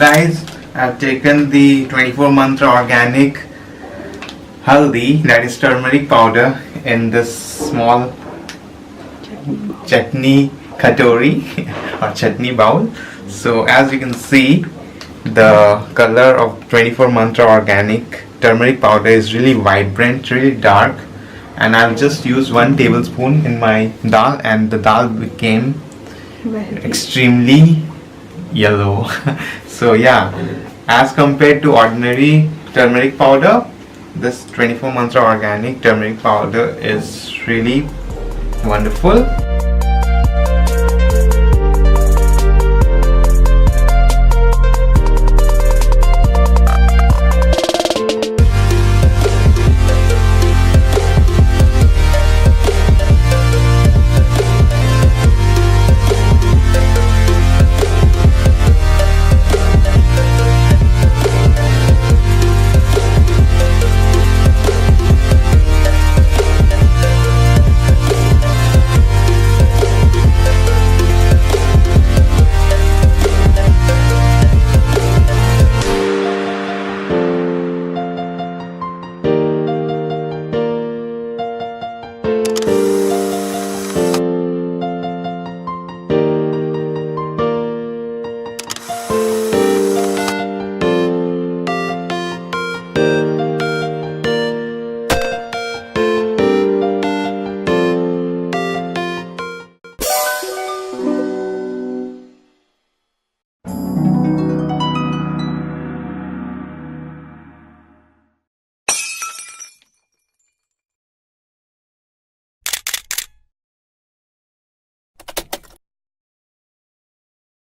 guys, I've taken the 24 mantra organic Haldi, that is turmeric powder, in this small chutney katori or chutney bowl. So as you can see, the color of 24 mantra organic turmeric powder is really vibrant, really dark, and I'll just use 1 tablespoon in my dal, and the dal became extremely yellow. So yeah, as compared to ordinary turmeric powder, this 24 mantra organic turmeric powder is really wonderful.